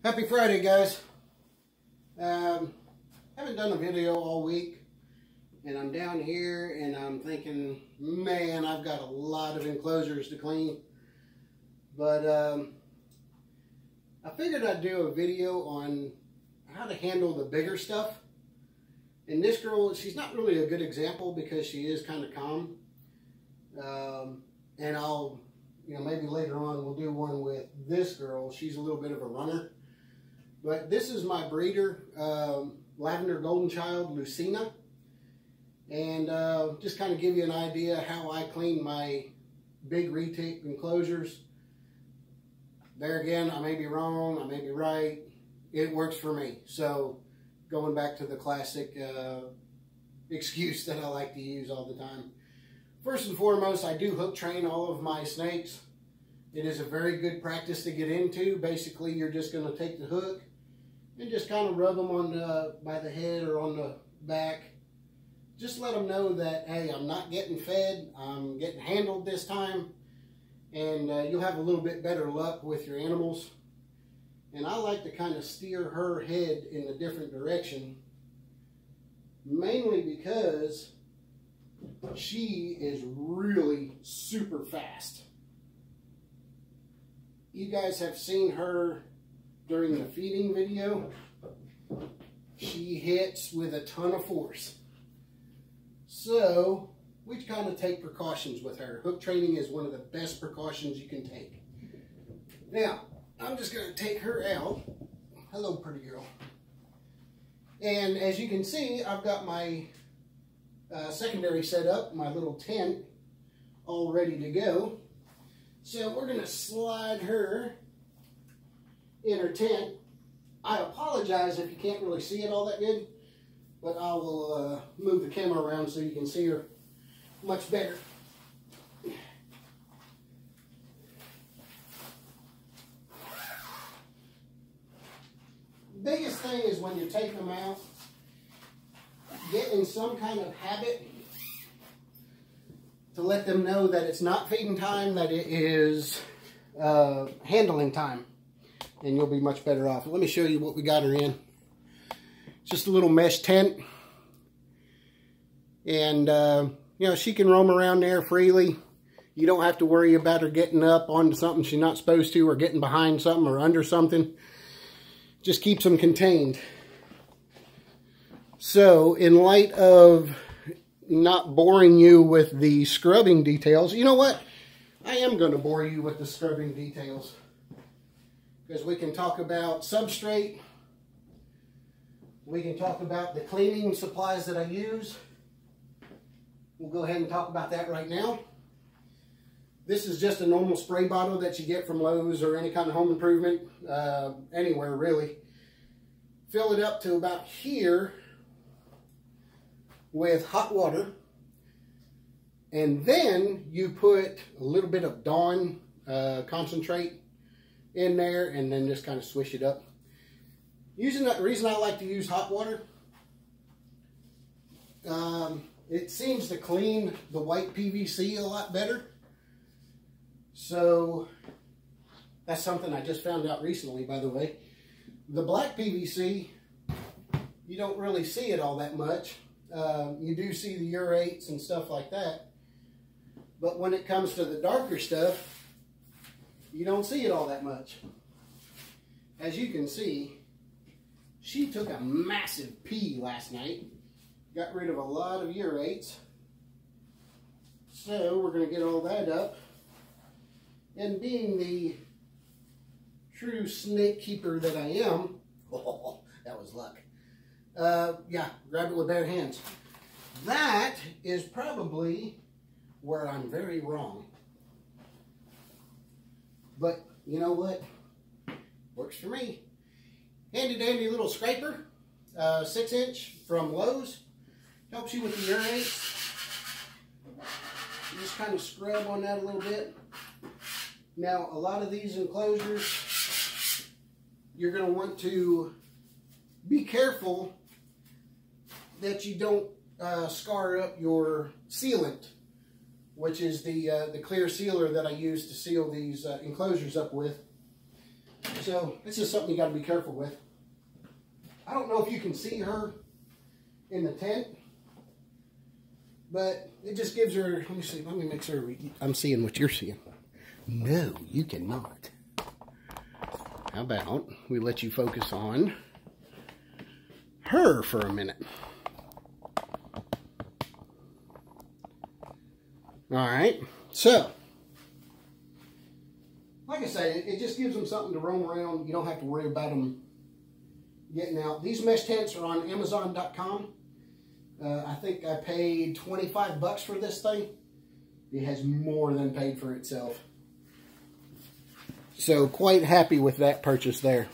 Happy Friday, guys. Haven't done a video all week, and I'm down here and I'm thinking, man, I've got a lot of enclosures to clean. But I figured I'd do a video on how to handle the bigger stuff. And this girl, she's not really a good example because she is kind of calm. And I'll, maybe later on we'll do one with this girl. She's a little bit of a runner. But this is my breeder, Lavender Golden Child, Lucina. And just kind of give you an idea how I clean my big retic enclosures. There again, I may be wrong, I may be right. It works for me. So going back to the classic excuse that I like to use all the time. First and foremost, I do hook train all of my snakes. It is a very good practice to get into. Basically, you're just going to take the hook and just kind of rub them on by the head or on the back. Just let them know that, hey, I'm not getting fed, I'm getting handled this time, and you'll have a little bit better luck with your animals. And I like to kind of steer her head in a different direction, mainly because she is really super fast. You guys have seen her during the feeding video. She hits with a ton of force. So we kind of take precautions with her. Hook training is one of the best precautions you can take. Now, I'm just going to take her out. Hello, pretty girl. And as you can see, I've got my secondary set up, my little tent, all ready to go. So we're going to slide her in her tent. I apologize if you can't really see it all that good, but I will move the camera around so you can see her much better. The biggest thing is when you take them out, get in some kind of habit to let them know that it's not feeding time, that it is handling time, and you'll be much better off. Let me show you what we got her in. Just a little mesh tent, and she can roam around there freely. You don't have to worry about her getting up onto something she's not supposed to, or getting behind something or under something. Just keeps them contained. So in light of not boring you with the scrubbing details, you know what? I am going to bore you with the scrubbing details, because we can talk about substrate. We can talk about the cleaning supplies that I use. We'll go ahead and talk about that right now. This is just a normal spray bottle that you get from Lowe's or any kind of home improvement, anywhere really. Fill it up to about here with hot water, and then you put a little bit of Dawn concentrate in there, and then just kind of swish it up. The reason I like to use hot water, it seems to clean the white PVC a lot better. So that's something I just found out recently, by the way. The black PVC, you don't really see it all that much. You do see the urates and stuff like that. But when it comes to the darker stuff, you don't see it all that much. As you can see, she took a massive pee last night. Got rid of a lot of urates. So we're going to get all that up. And being the true snake keeper that I am, oh, that was luck. Yeah, grab it with bare hands. That is probably where I'm very wrong. But you know what? Works for me. Handy dandy little scraper, 6-inch from Lowe's. Helps you with the urates. You just kind of scrub on that a little bit. Now, a lot of these enclosures, you're going to want to be careful that you don't scar up your sealant, which is the clear sealer that I use to seal these enclosures up with. So this is something you got to be careful with. I don't know if you can see her in the tent, but it just gives her, let me see, let me make sure I'm seeing what you're seeing. No, you cannot. How about we let you focus on her for a minute. Alright, so, like I say, it just gives them something to roam around. You don't have to worry about them getting out. These mesh tents are on Amazon.com. I think I paid 25 bucks for this thing. It has more than paid for itself. So quite happy with that purchase there.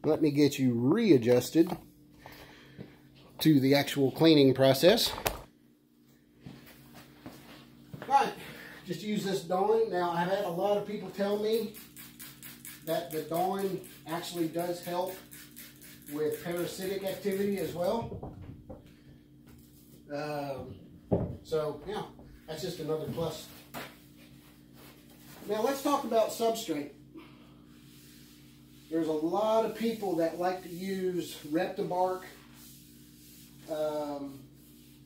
Let me get you readjusted to the actual cleaning process. Right, just use this Dawn. Now I've had a lot of people tell me that the Dawn actually does help with parasitic activity as well. So yeah, that's just another plus. Now let's talk about substrate. There's a lot of people that like to use Reptibark.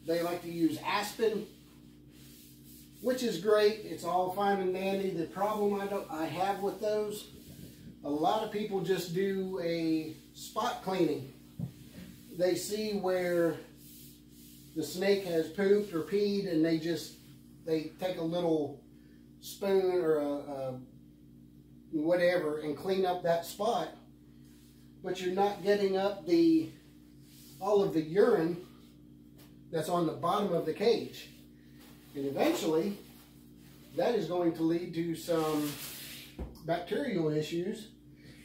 They like to use aspen, which is great. It's all fine and dandy. The problem I have with those, a lot of people just do a spot cleaning. They see where the snake has pooped or peed, and they take a little spoon or a whatever and clean up that spot, but you're not getting up all of the urine that's on the bottom of the cage. And eventually, that is going to lead to some bacterial issues,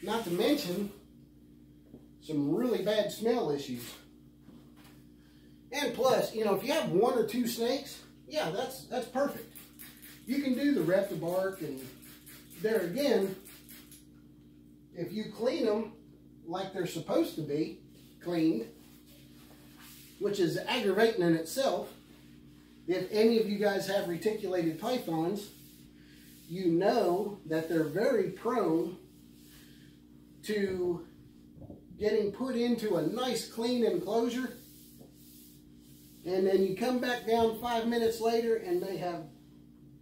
not to mention some really bad smell issues. And plus, you know, if you have one or two snakes, yeah, that's perfect. You can do the Reptibark, and there again, if you clean them like they're supposed to be cleaned, which is aggravating in itself. If any of you guys have reticulated pythons, you know that they're very prone to getting put into a nice clean enclosure, and then you come back down 5 minutes later and they have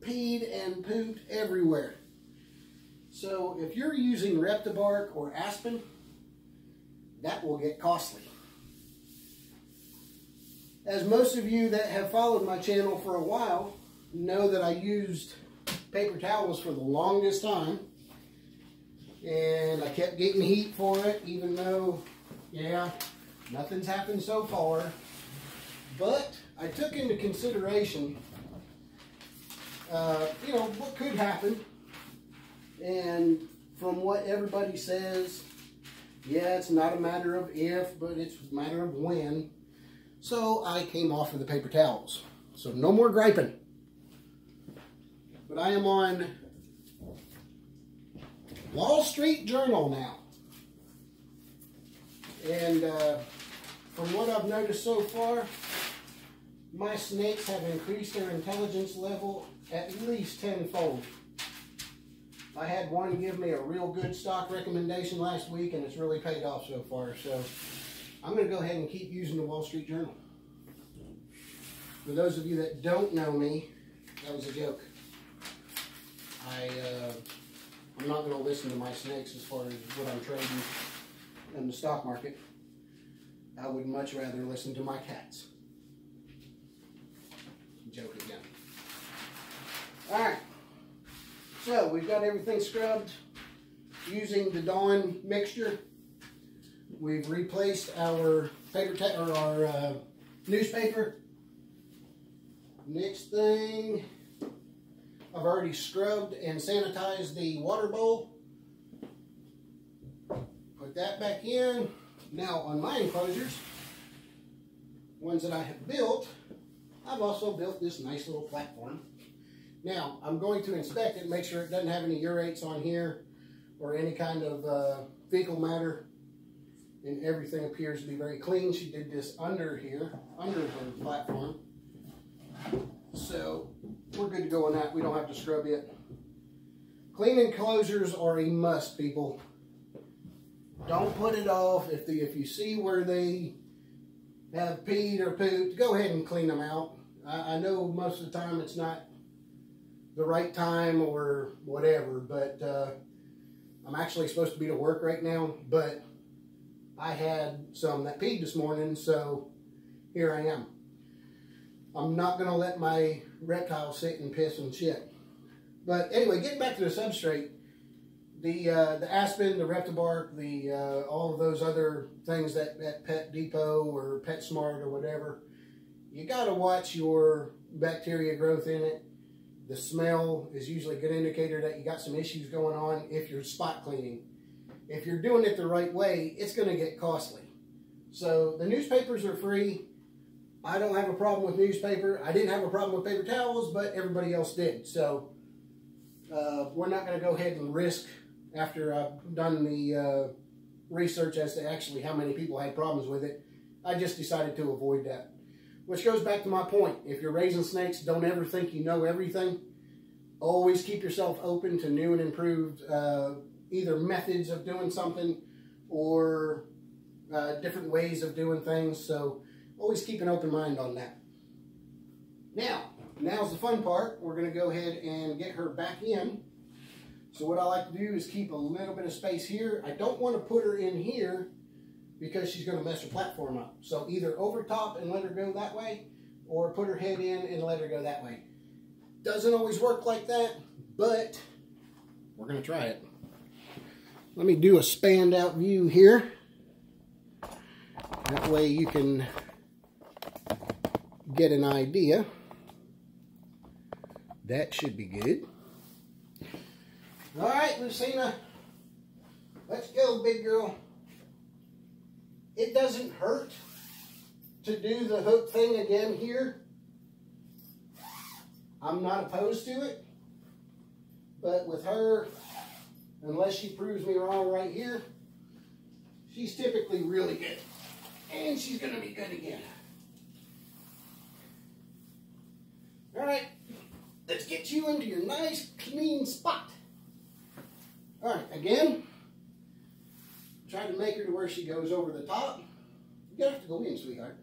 peed and pooped everywhere. So if you're using Reptibark or aspen, that will get costly. As most of you that have followed my channel for a while know that I used paper towels for the longest time, and I kept getting heat for it, even though, yeah, nothing's happened so far. But I took into consideration, you know, what could happen. And from what everybody says, yeah, it's not a matter of if, but it's a matter of when. So I came off of the paper towels. So no more griping. But I am on Wall Street Journal now. And from what I've noticed so far, my snakes have increased their intelligence level at least tenfold. I had one give me a real good stock recommendation last week, and it's really paid off so far. So I'm going to go ahead and keep using the Wall Street Journal. For those of you that don't know me, that was a joke. I'm not going to listen to my snakes as far as what I'm trading in the stock market. I would much rather listen to my cats. Joke again. Alright. So we've got everything scrubbed using the Dawn mixture. We've replaced our newspaper. Next thing, I've already scrubbed and sanitized the water bowl. Put that back in. Now on my enclosures, ones that I have built, I've also built this nice little platform. Now, I'm going to inspect it, make sure it doesn't have any urates on here or any kind of fecal matter, and everything appears to be very clean. She did this under here, under her platform. So, we're good to go on that. We don't have to scrub it. Clean enclosures are a must, people. Don't put it off. If you see where they have peed or pooped, go ahead and clean them out. I know most of the time it's not the right time or whatever, but I'm actually supposed to be to work right now, but I had some that peed this morning, so here I am. I'm not going to let my reptiles sit and piss and shit. But anyway, getting back to the substrate, the Aspen, the Reptibark, all of those other things at Pet Depot or PetSmart or whatever, you got to watch your bacteria growth in it. The smell is usually a good indicator that you got some issues going on if you're spot cleaning. If you're doing it the right way, it's going to get costly. So the newspapers are free. I don't have a problem with newspaper. I didn't have a problem with paper towels, but everybody else did. So we're not going to go ahead and risk, after I've done the research as to actually how many people had problems with it, I just decided to avoid that. Which goes back to my point. If you're raising snakes, don't ever think you know everything. Always keep yourself open to new and improved either methods of doing something or different ways of doing things. So always keep an open mind on that. Now's the fun part. We're going to go ahead and get her back in. So what I like to do is keep a little bit of space here. I don't want to put her in here because she's going to mess her platform up. So either over top and let her go that way, or put her head in and let her go that way. Doesn't always work like that, but we're going to try it. Let me do a spanned out view here. That way you can get an idea. That should be good. All right, Lucina, let's go, big girl. It doesn't hurt to do the hook thing again here. I'm not opposed to it, but with her, unless she proves me wrong right here, she's typically really good. And she's going to be good again. All right, let's get you into your nice, clean spot. All right, again, try to make her to where she goes over the top. You have to go in, sweetheart.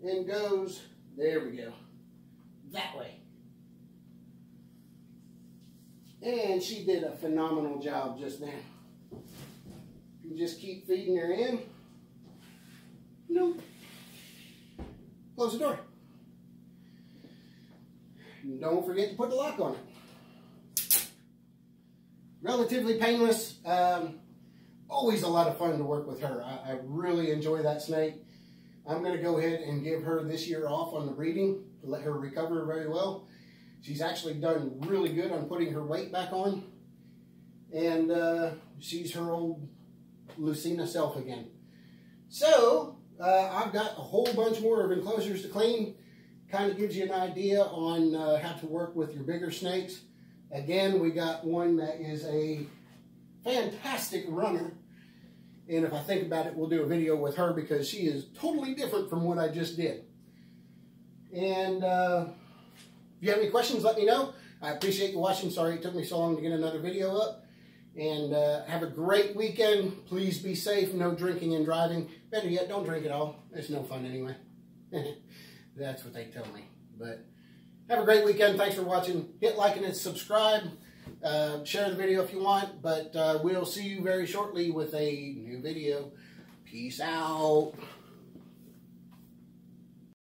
And goes, there we go, that way. And she did a phenomenal job just now. You just keep feeding her in. No. Close the door. And don't forget to put the lock on it. Relatively painless. Always a lot of fun to work with her. I really enjoy that snake. I'm going to go ahead and give her this year off on the breeding to let her recover very well. She's actually done really good on putting her weight back on. And she's her old Lucina self again. So, I've got a whole bunch more of enclosures to clean. Kind of gives you an idea on how to work with your bigger snakes. Again, we got one that is a fantastic runner. And if I think about it, we'll do a video with her because she is totally different from what I just did. And if you have any questions, let me know. I appreciate you watching. Sorry it took me so long to get another video up. And have a great weekend. Please be safe. No drinking and driving. Better yet, don't drink at all. It's no fun anyway. That's what they tell me. But have a great weekend. Thanks for watching. Hit like and subscribe. Share the video if you want. But we'll see you very shortly with a new video. Peace out.